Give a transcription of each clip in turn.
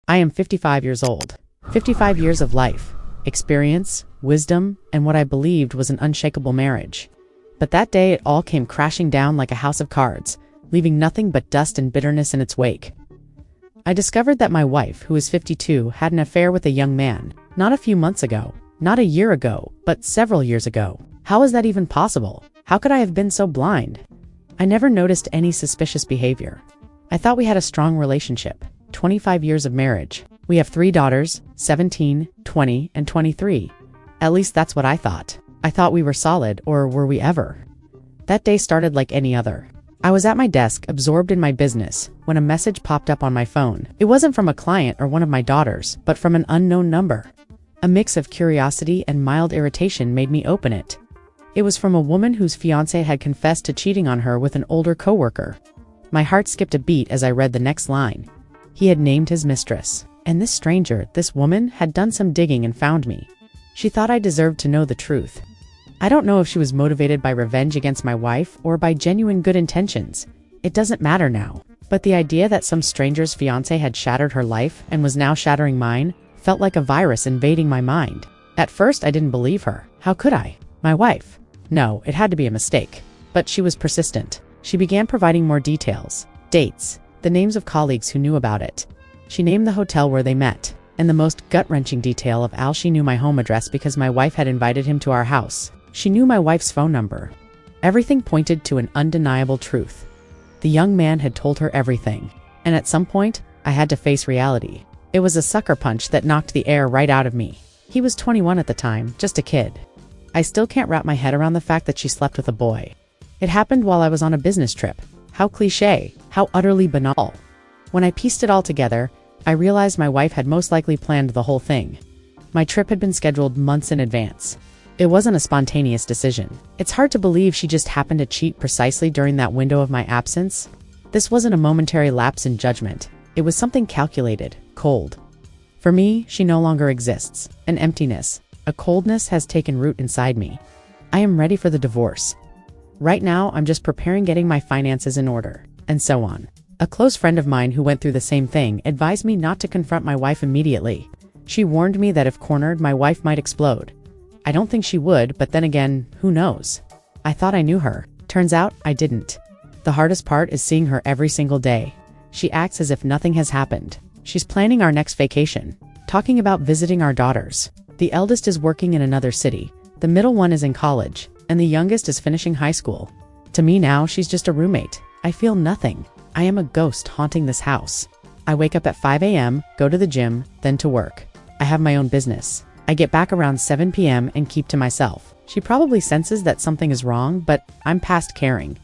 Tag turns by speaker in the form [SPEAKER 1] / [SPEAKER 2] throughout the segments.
[SPEAKER 1] I am 55 years old. 55 years of life, experience, wisdom, and what I believed was an unshakable marriage. But that day it all came crashing down like a house of cards, leaving nothing but dust and bitterness in its wake. I discovered that my wife, who is 52, had an affair with a young man, not a few months ago, not a year ago, but several years ago. How is that even possible? How could I have been so blind? I never noticed any suspicious behavior. I thought we had a strong relationship, 25 years of marriage. We have 3 daughters, 17, 20, and 23. At least that's what I thought. I thought we were solid, or were we ever? That day started like any other. I was at my desk, absorbed in my business, when a message popped up on my phone. It wasn't from a client or one of my daughters, but from an unknown number. A mix of curiosity and mild irritation made me open it. It was from a woman whose fiancé had confessed to cheating on her with an older coworker. My heart skipped a beat as I read the next line. He had named his mistress. And this stranger, this woman, had done some digging and found me. She thought I deserved to know the truth. I don't know if she was motivated by revenge against my wife or by genuine good intentions. It doesn't matter now. But the idea that some stranger's fiancé had shattered her life and was now shattering mine felt like a virus invading my mind. At first, I didn't believe her. How could I? My wife. No, it had to be a mistake. But she was persistent. She began providing more details, dates, the names of colleagues who knew about it. She named the hotel where they met, and the most gut-wrenching detail of Al, she knew my home address because my wife had invited him to our house. She knew my wife's phone number. Everything pointed to an undeniable truth. The young man had told her everything, and at some point, I had to face reality. It was a sucker punch that knocked the air right out of me. He was 21 at the time, just a kid. I still can't wrap my head around the fact that she slept with a boy. It happened while I was on a business trip. How cliché, how utterly banal. When I pieced it all together, I realized my wife had most likely planned the whole thing. My trip had been scheduled months in advance. It wasn't a spontaneous decision. It's hard to believe she just happened to cheat precisely during that window of my absence. This wasn't a momentary lapse in judgment. It was something calculated, cold. For me, she no longer exists. An emptiness, a coldness has taken root inside me. I am ready for the divorce. Right now, I'm just preparing getting my finances in order, and so on. A close friend of mine who went through the same thing advised me not to confront my wife immediately. She warned me that if cornered, my wife might explode. I don't think she would, but then again, who knows? I thought I knew her. Turns out, I didn't. The hardest part is seeing her every single day. She acts as if nothing has happened. She's planning our next vacation, talking about visiting our daughters. The eldest is working in another city, the middle one is in college, and the youngest is finishing high school. To me now, she's just a roommate. I feel nothing. I am a ghost haunting this house. I wake up at 5 a.m., go to the gym, then to work. I have my own business. I get back around 7 p.m. and keep to myself. She probably senses that something is wrong, but I'm past caring.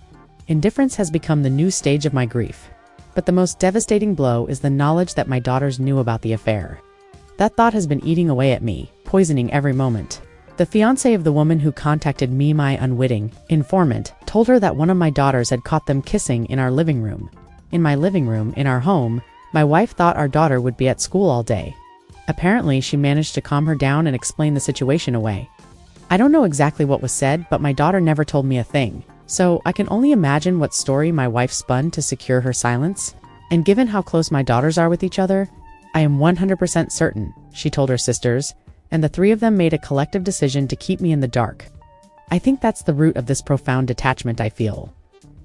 [SPEAKER 1] Indifference has become the new stage of my grief. But the most devastating blow is the knowledge that my daughters knew about the affair. That thought has been eating away at me, poisoning every moment. The fiancé of the woman who contacted me, my unwitting informant, told her that one of my daughters had caught them kissing in our living room. In my living room, in our home, my wife thought our daughter would be at school all day. Apparently, she managed to calm her down and explain the situation away. I don't know exactly what was said, but my daughter never told me a thing. So I can only imagine what story my wife spun to secure her silence. And given how close my daughters are with each other, I am 100% certain, she told her sisters, and the 3 of them made a collective decision to keep me in the dark. I think that's the root of this profound detachment I feel.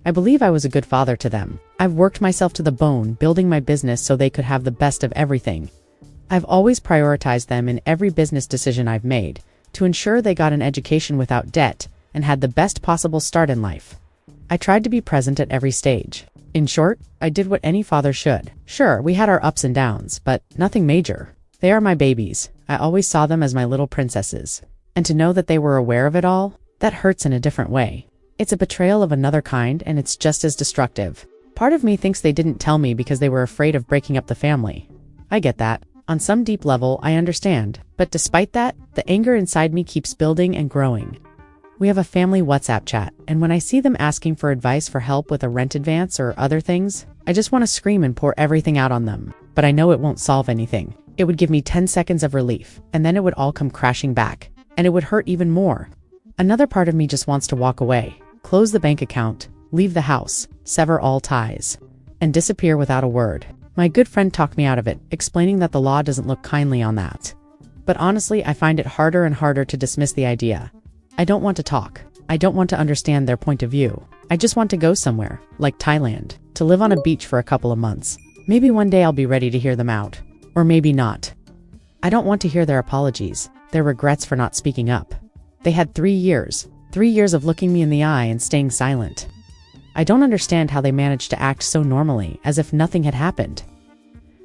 [SPEAKER 1] I believe I was a good father to them. I've worked myself to the bone, building my business so they could have the best of everything. I've always prioritized them in every business decision I've made, to ensure they got an education without debt and had the best possible start in life. I tried to be present at every stage. In short, I did what any father should. Sure, we had our ups and downs, but nothing major. They are my babies. I always saw them as my little princesses. And to know that they were aware of it all, that hurts in a different way. It's a betrayal of another kind, and it's just as destructive. Part of me thinks they didn't tell me because they were afraid of breaking up the family. I get that. On some deep level, I understand. But despite that, the anger inside me keeps building and growing. We have a family WhatsApp chat, and when I see them asking for advice for help with a rent advance or other things, I just want to scream and pour everything out on them. But I know it won't solve anything. It would give me 10 seconds of relief, and then it would all come crashing back, and it would hurt even more. Another part of me just wants to walk away, close the bank account, leave the house, sever all ties, and disappear without a word. My good friend talked me out of it, explaining that the law doesn't look kindly on that. But honestly, I find it harder and harder to dismiss the idea. I don't want to talk. I don't want to understand their point of view. I just want to go somewhere, like Thailand, to live on a beach for a couple of months. Maybe one day I'll be ready to hear them out. Or maybe not. I don't want to hear their apologies, their regrets for not speaking up. They had 3 years. 3 years of looking me in the eye and staying silent. I don't understand how they managed to act so normally, as if nothing had happened.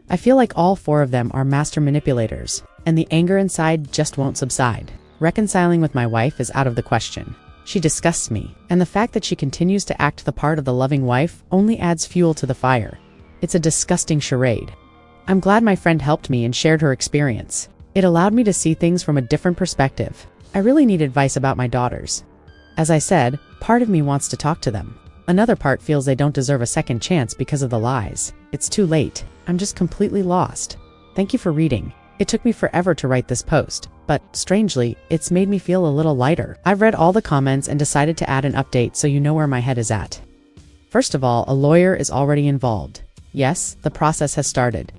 [SPEAKER 1] I feel like all 4 of them are master manipulators, and the anger inside just won't subside. Reconciling with my wife is out of the question. She disgusts me, and the fact that she continues to act the part of the loving wife only adds fuel to the fire. It's a disgusting charade. I'm glad my friend helped me and shared her experience. It allowed me to see things from a different perspective. I really need advice about my daughters. As I said, part of me wants to talk to them. Another part feels they don't deserve a second chance because of the lies. It's too late. I'm just completely lost. Thank you for reading. It took me forever to write this post, but strangely, it's made me feel a little lighter. I've read all the comments and decided to add an update so you know where my head is at. First of all, a lawyer is already involved. Yes, the process has started.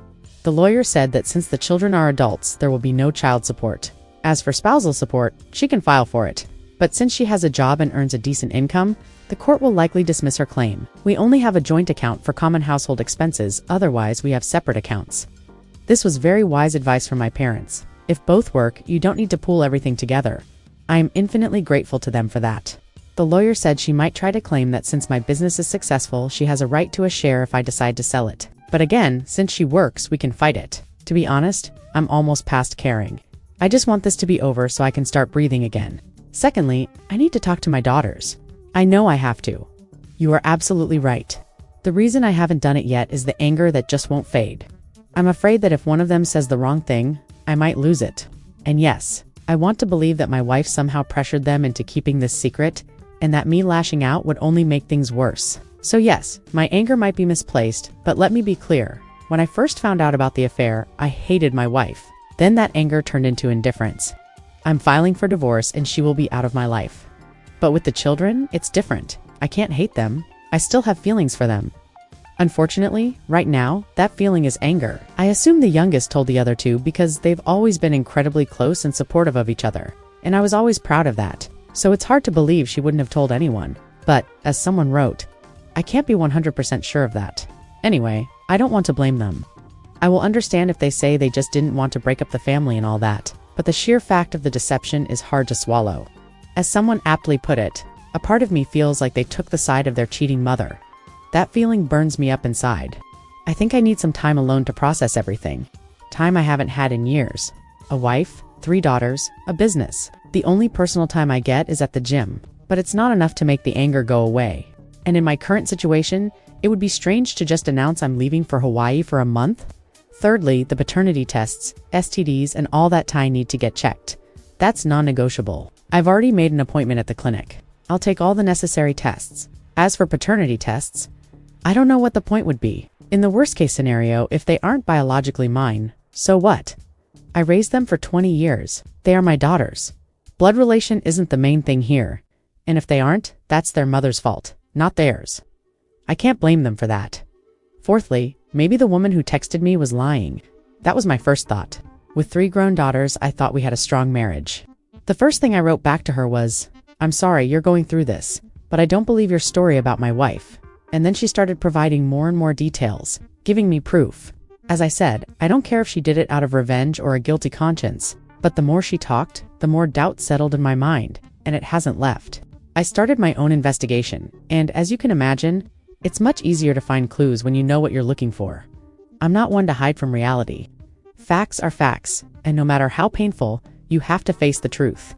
[SPEAKER 1] The lawyer said that since the children are adults, there will be no child support. As for spousal support, she can file for it. But since she has a job and earns a decent income, the court will likely dismiss her claim. We only have a joint account for common household expenses, otherwise we have separate accounts. This was very wise advice from my parents. If both work, you don't need to pool everything together. I am infinitely grateful to them for that. The lawyer said she might try to claim that since my business is successful, she has a right to a share if I decide to sell it. But again, since she works, we can fight it. To be honest, I'm almost past caring. I just want this to be over so I can start breathing again. Secondly, I need to talk to my daughters. I know I have to. You are absolutely right. The reason I haven't done it yet is the anger that just won't fade. I'm afraid that if one of them says the wrong thing, I might lose it. And yes, I want to believe that my wife somehow pressured them into keeping this secret, and that me lashing out would only make things worse. So yes, my anger might be misplaced, but let me be clear. When I first found out about the affair, I hated my wife. Then that anger turned into indifference. I'm filing for divorce and she will be out of my life. But with the children, it's different. I can't hate them. I still have feelings for them. Unfortunately, right now, that feeling is anger. I assume the youngest told the other 2 because they've always been incredibly close and supportive of each other. And I was always proud of that. So it's hard to believe she wouldn't have told anyone. But, as someone wrote, I can't be 100% sure of that. Anyway, I don't want to blame them. I will understand if they say they just didn't want to break up the family and all that. But the sheer fact of the deception is hard to swallow. As someone aptly put it, a part of me feels like they took the side of their cheating mother. That feeling burns me up inside. I think I need some time alone to process everything. Time I haven't had in years. A wife, 3 daughters, a business. The only personal time I get is at the gym. But it's not enough to make the anger go away. And in my current situation, it would be strange to just announce I'm leaving for Hawaii for a month. Thirdly, the paternity tests, STDs, and all that tie need to get checked. That's non-negotiable. I've already made an appointment at the clinic. I'll take all the necessary tests. As for paternity tests, I don't know what the point would be. In the worst case scenario, if they aren't biologically mine, so what? I raised them for 20 years. They are my daughters. Blood relation isn't the main thing here. And if they aren't, that's their mother's fault, not theirs. I can't blame them for that. Fourthly, maybe the woman who texted me was lying. That was my first thought. With 3 grown daughters, I thought we had a strong marriage. The first thing I wrote back to her was, I'm sorry you're going through this, but I don't believe your story about my wife. And then she started providing more and more details, giving me proof. As I said, I don't care if she did it out of revenge or a guilty conscience, but the more she talked, the more doubt settled in my mind, and it hasn't left. I started my own investigation, and as you can imagine, it's much easier to find clues when you know what you're looking for. I'm not one to hide from reality. Facts are facts, and no matter how painful, you have to face the truth.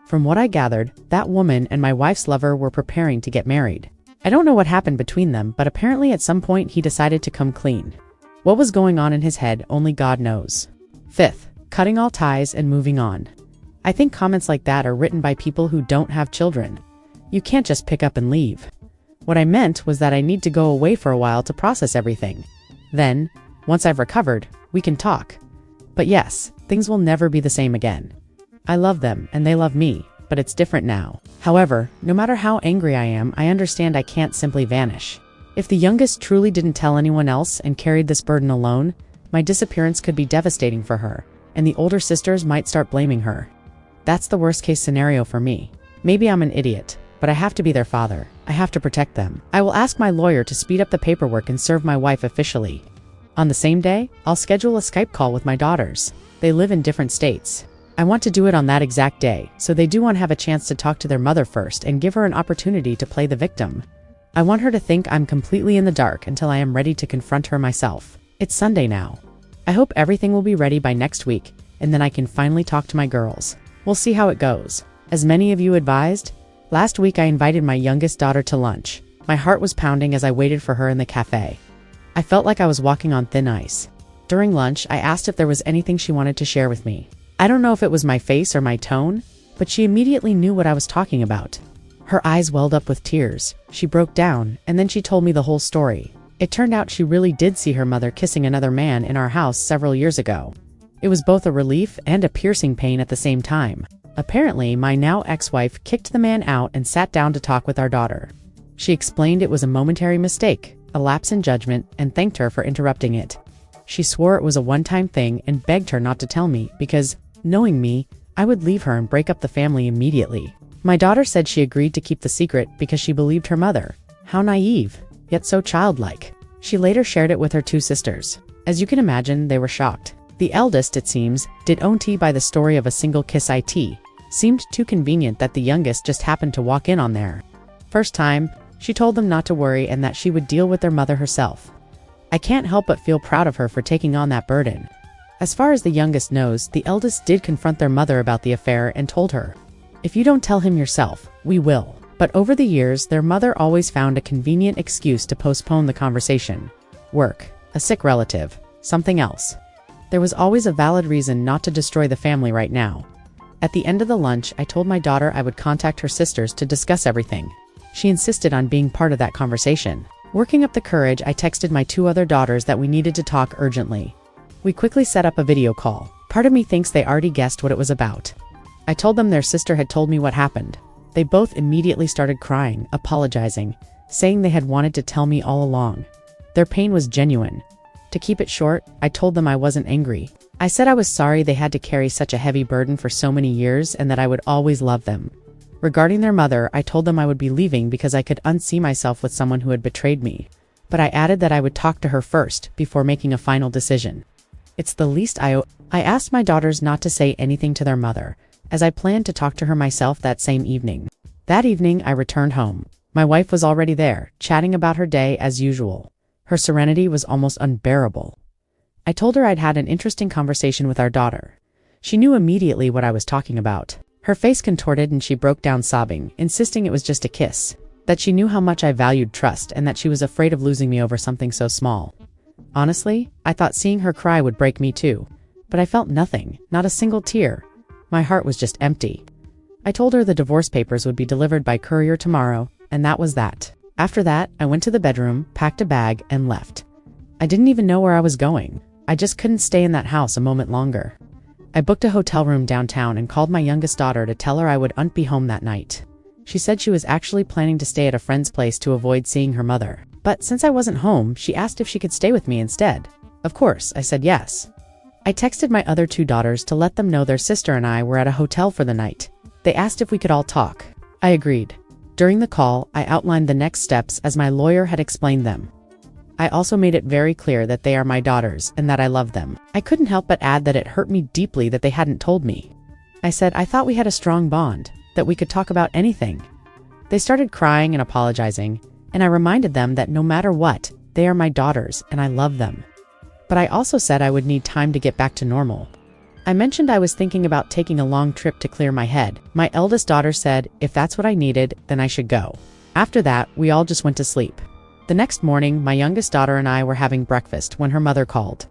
[SPEAKER 1] From what I gathered, that woman and my wife's lover were preparing to get married. I don't know what happened between them, but apparently at some point he decided to come clean. What was going on in his head, only God knows. Fifth, cutting all ties and moving on. I think comments like that are written by people who don't have children. You can't just pick up and leave. What I meant was that I need to go away for a while to process everything. Then, once I've recovered, we can talk. But yes, things will never be the same again. I love them and they love me, but it's different now. However, no matter how angry I am, I understand I can't simply vanish. If the youngest truly didn't tell anyone else and carried this burden alone, my disappearance could be devastating for her, and the older sisters might start blaming her. That's the worst-case scenario for me. Maybe I'm an idiot, but I have to be their father. I have to protect them. I will ask my lawyer to speed up the paperwork and serve my wife officially. On the same day, I'll schedule a Skype call with my daughters. They live in different states. I want to do it on that exact day, so they do want to have a chance to talk to their mother first and give her an opportunity to play the victim. I want her to think I'm completely in the dark until I am ready to confront her myself. It's Sunday now. I hope everything will be ready by next week, and then I can finally talk to my girls. We'll see how it goes. As many of you advised, last week I invited my youngest daughter to lunch. My heart was pounding as I waited for her in the cafe. I felt like I was walking on thin ice. During lunch, I asked if there was anything she wanted to share with me. I don't know if it was my face or my tone, but she immediately knew what I was talking about. Her eyes welled up with tears. She broke down, and then she told me the whole story. It turned out she really did see her mother kissing another man in our house several years ago. It was both a relief and a piercing pain at the same time. Apparently, my now ex-wife kicked the man out and sat down to talk with our daughter. She explained it was a momentary mistake, a lapse in judgment, and thanked her for interrupting it. She swore it was a one-time thing and begged her not to tell me because, knowing me, I would leave her and break up the family immediately. My daughter said she agreed to keep the secret because she believed her mother. How naive, yet so childlike. She later shared it with her two sisters. As you can imagine, they were shocked. The eldest, it seems, did OT by the story of a single kiss it. Seemed too convenient that the youngest just happened to walk in on there. First time, she told them not to worry and that she would deal with their mother herself. I can't help but feel proud of her for taking on that burden. As far as the youngest knows, the eldest did confront their mother about the affair and told her, "If you don't tell him yourself, we will." But over the years, their mother always found a convenient excuse to postpone the conversation. Work, a sick relative, something else. There was always a valid reason not to destroy the family right now. At the end of the lunch, I told my daughter I would contact her sisters to discuss everything. She insisted on being part of that conversation. Working up the courage, I texted my two other daughters that we needed to talk urgently. We quickly set up a video call. Part of me thinks they already guessed what it was about. I told them their sister had told me what happened. They both immediately started crying, apologizing, saying they had wanted to tell me all along. Their pain was genuine. To keep it short, I told them I wasn't angry. I said I was sorry they had to carry such a heavy burden for so many years and that I would always love them. Regarding their mother, I told them I would be leaving because I could unsee myself with someone who had betrayed me. But I added that I would talk to her first before making a final decision. It's the least I asked my daughters not to say anything to their mother, as I planned to talk to her myself that same evening. That evening, I returned home. My wife was already there, chatting about her day as usual. Her serenity was almost unbearable. I told her I'd had an interesting conversation with our daughter. She knew immediately what I was talking about. Her face contorted and she broke down sobbing, insisting it was just a kiss. That she knew how much I valued trust and that she was afraid of losing me over something so small. Honestly, I thought seeing her cry would break me too. But I felt nothing, not a single tear. My heart was just empty. I told her the divorce papers would be delivered by courier tomorrow, and that was that. After that, I went to the bedroom, packed a bag, and left. I didn't even know where I was going. I just couldn't stay in that house a moment longer. I booked a hotel room downtown and called my youngest daughter to tell her I wouldn't be home that night. She said she was actually planning to stay at a friend's place to avoid seeing her mother. But since I wasn't home, she asked if she could stay with me instead. Of course, I said yes. I texted my other two daughters to let them know their sister and I were at a hotel for the night. They asked if we could all talk. I agreed. During the call, I outlined the next steps as my lawyer had explained them. I also made it very clear that they are my daughters and that I love them. I couldn't help but add that it hurt me deeply that they hadn't told me. I said I thought we had a strong bond, that we could talk about anything. They started crying and apologizing, and I reminded them that no matter what, they are my daughters and I love them. But I also said I would need time to get back to normal. I mentioned I was thinking about taking a long trip to clear my head. My eldest daughter said if that's what I needed, then I should go. After that, we all just went to sleep. The next morning, my youngest daughter and I were having breakfast when her mother called.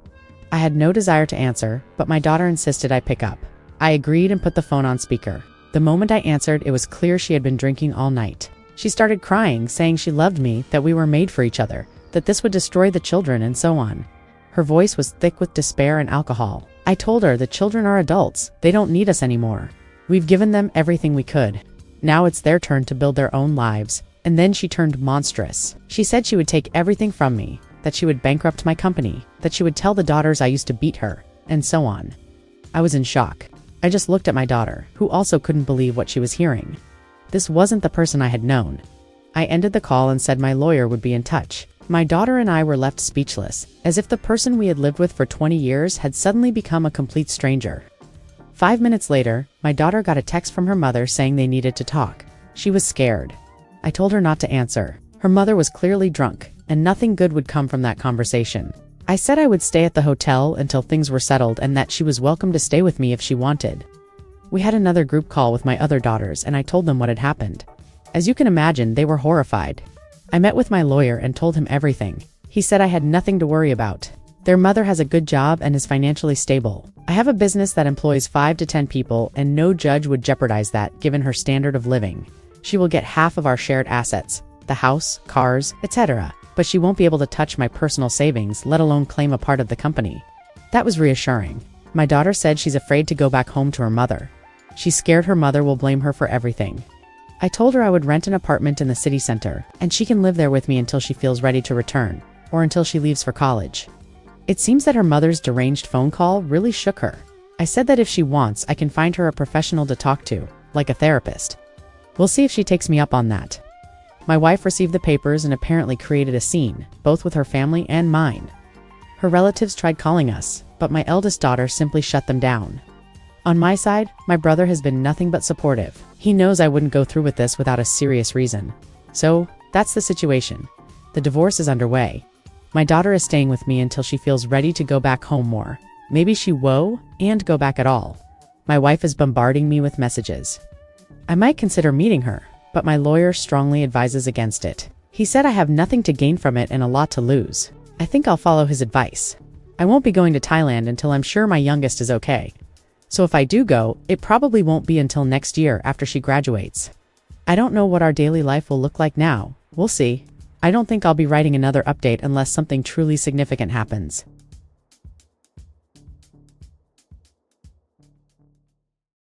[SPEAKER 1] I had no desire to answer, but my daughter insisted I pick up. I agreed and put the phone on speaker. The moment I answered, it was clear she had been drinking all night. She started crying, saying she loved me, that we were made for each other, that this would destroy the children, and so on. Her voice was thick with despair and alcohol. I told her the children are adults. They don't need us anymore. We've given them everything we could. Now it's their turn to build their own lives, And then she turned monstrous. She said she would take everything from me, that she would bankrupt my company, that she would tell the daughters I used to beat her, and so on. I was in shock. I just looked at my daughter, who also couldn't believe what she was hearing. This wasn't the person I had known. I ended the call and said my lawyer would be in touch. My daughter and I were left speechless, as if the person we had lived with for 20 years had suddenly become a complete stranger. 5 minutes later, my daughter got a text from her mother saying they needed to talk. She was scared. I told her not to answer. Her mother was clearly drunk, and nothing good would come from that conversation. I said I would stay at the hotel until things were settled and that she was welcome to stay with me if she wanted. We had another group call with my other daughters and I told them what had happened. As you can imagine, they were horrified. I met with my lawyer and told him everything. He said I had nothing to worry about. Their mother has a good job and is financially stable. I have a business that employs 5 to 10 people and no judge would jeopardize that given her standard of living. She will get half of our shared assets, the house, cars, etc., but she won't be able to touch my personal savings, let alone claim a part of the company. That was reassuring. My daughter said she's afraid to go back home to her mother. She's scared her mother will blame her for everything. I told her I would rent an apartment in the city center, and she can live there with me until she feels ready to return, or until she leaves for college. It seems that her mother's deranged phone call really shook her. I said that if she wants, I can find her a professional to talk to, like a therapist. We'll see if she takes me up on that. My wife received the papers and apparently created a scene, both with her family and mine. Her relatives tried calling us, but my eldest daughter simply shut them down. On my side, my brother has been nothing but supportive. He knows I wouldn't go through with this without a serious reason. So, that's the situation. The divorce is underway. My daughter is staying with me until she feels ready to go back home more. Maybe she won't and go back at all. My wife is bombarding me with messages. I might consider meeting her, but my lawyer strongly advises against it. He said I have nothing to gain from it and a lot to lose. I think I'll follow his advice. I won't be going to Thailand until I'm sure my youngest is okay. So if I do go, it probably won't be until next year after she graduates. I don't know what our daily life will look like now. We'll see. I don't think I'll be writing another update unless something truly significant happens.